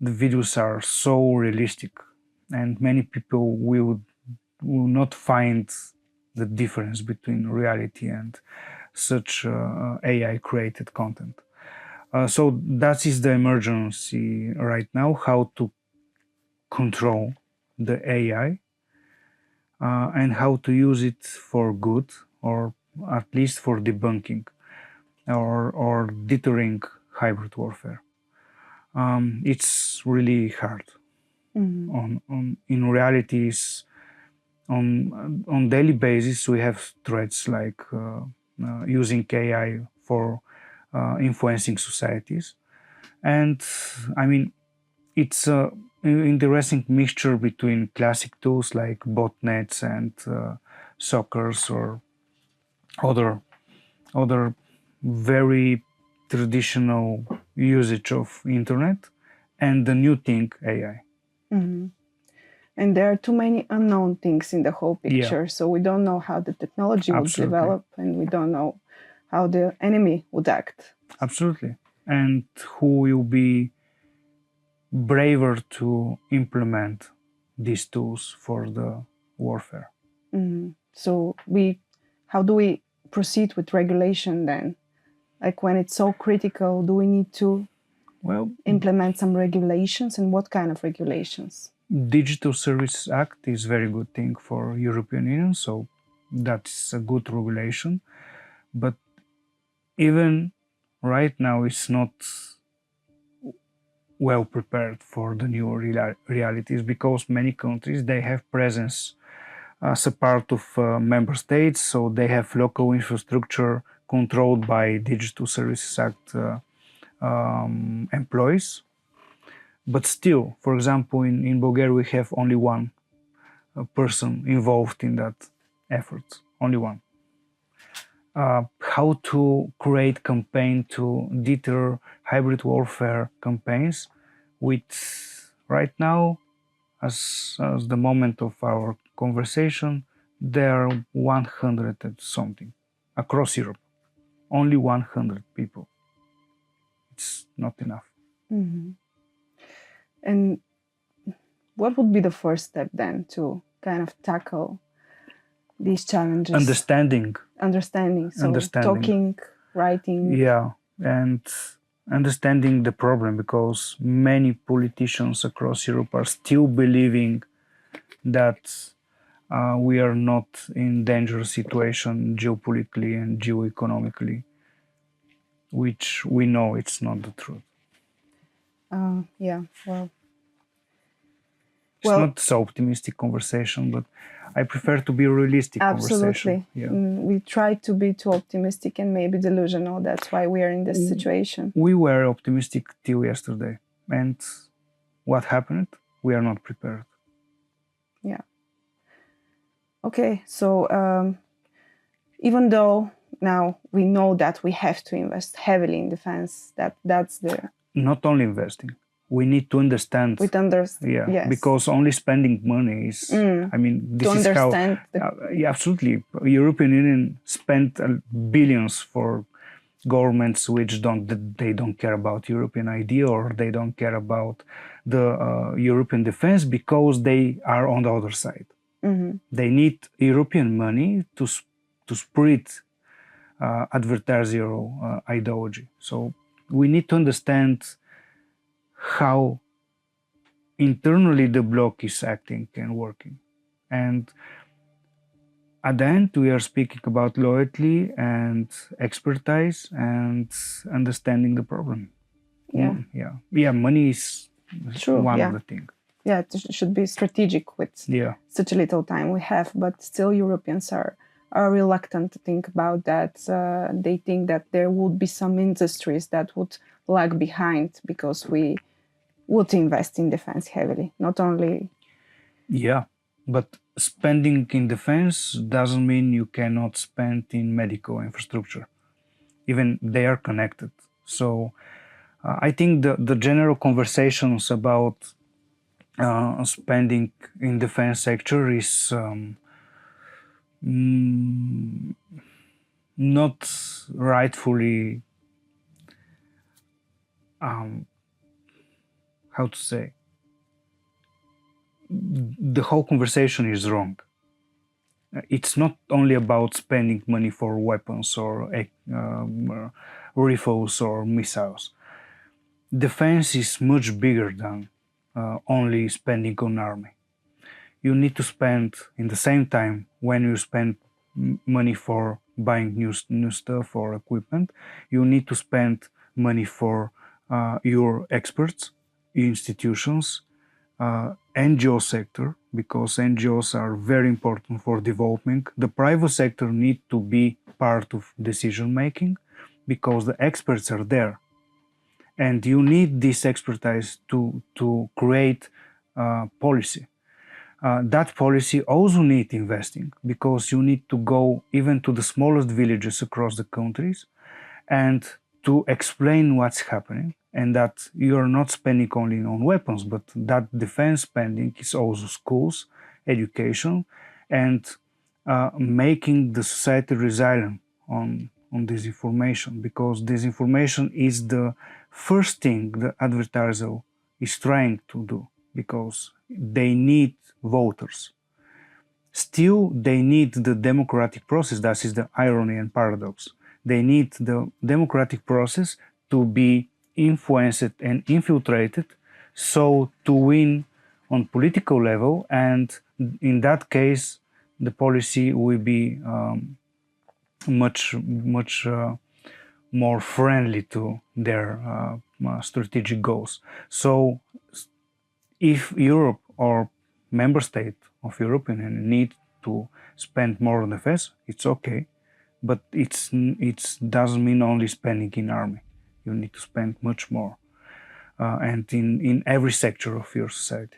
the videos are so realistic, and many people will not find the difference between reality and such AI created content. So that is the emergency right now, how to control the AI and how to use it for good, or at least for debunking or deterring hybrid warfare. It's really hard. In realities, on daily basis, we have threats like using AI for influencing societies, and I mean, it's an interesting mixture between classic tools like botnets and sockers or other very traditional usage of internet, and the new thing AI. And there are too many unknown things in the whole picture. So we don't know how the technology would develop, and we don't know how the enemy would act. Absolutely. And who will be braver to implement these tools for the warfare. So how do we proceed with regulation then? Like when it's so critical, do we need to implement some regulations, and what kind of regulations? Digital Services Act is a very good thing for European Union, so that's a good regulation. But even right now, it's not well prepared for the new realities, because many countries, they have presence as a part of member states, so they have local infrastructure controlled by Digital Services Act employees. But still, for example, in Bulgaria, we have only one person involved in that effort, only one. How to create campaign to deter hybrid warfare campaigns, with right now, as the moment of our conversation, there are 100 and something across Europe. Only 100 people. It's not enough. And what would be the first step then to kind of tackle these challenges? Understanding. So talking, writing. Yeah, and understanding the problem, because many politicians across Europe are still believing that we are not in dangerous situation geopolitically and geoeconomically, which we know it's not the truth. It's not so optimistic conversation, but I prefer to be realistic. Absolutely. We try to be too optimistic and maybe delusional. That's why we are in this situation. We were optimistic till yesterday, and what happened? We are not prepared. Yeah. Okay, so even though now we know that we have to invest heavily in defense, that's the... Not only investing, we need to understand. Yes. Because only spending money is, I mean, this is how... absolutely. European Union spent billions for governments which they don't care about European idea, or they don't care about the European defense, because they are on the other side. They need European money to spread adversarial ideology. So we need to understand how internally the bloc is acting and working. And at the end, we are speaking about loyalty and expertise and understanding the problem. Money is one of the things. Yeah, it should be strategic with such a little time we have, but still Europeans are reluctant to think about that. They think that there would be some industries that would lag behind because we would invest in defense heavily, not only... Yeah, but spending in defense doesn't mean you cannot spend in medical infrastructure. Even they are connected. So I think the general conversations about spending in defense sector is not rightfully how to say, the whole conversation is wrong. It's not only about spending money for weapons or rifles or missiles. Defense is much bigger than only spending on army. You need to spend in the same time when you spend money for buying new stuff or equipment, you need to spend money for your experts, institutions, NGO sector, because NGOs are very important for development. The private sector need to be part of decision making because the experts are there. And you need this expertise to create policy. That policy also needs investing because you need to go even to the smallest villages across the countries and to explain what's happening, and that you're not spending only on weapons, but that defense spending is also schools, education, and making the society resilient on disinformation, because disinformation is the first thing the advertiser is trying to do, because they need voters. Still, they need the democratic process. That is the irony and paradox. They need the democratic process to be influenced and infiltrated, so to win on political level, and in that case, the policy will be much more friendly to their strategic goals. So, if Europe or member state of European Union need to spend more on defense, it's okay, but it doesn't mean only spending in army. You need to spend much more, and in every sector of your society.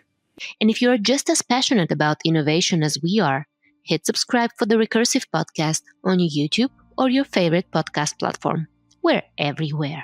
And if you're just as passionate about innovation as we are, hit subscribe for the Recursive podcast on YouTube or your favorite podcast platform. We're everywhere.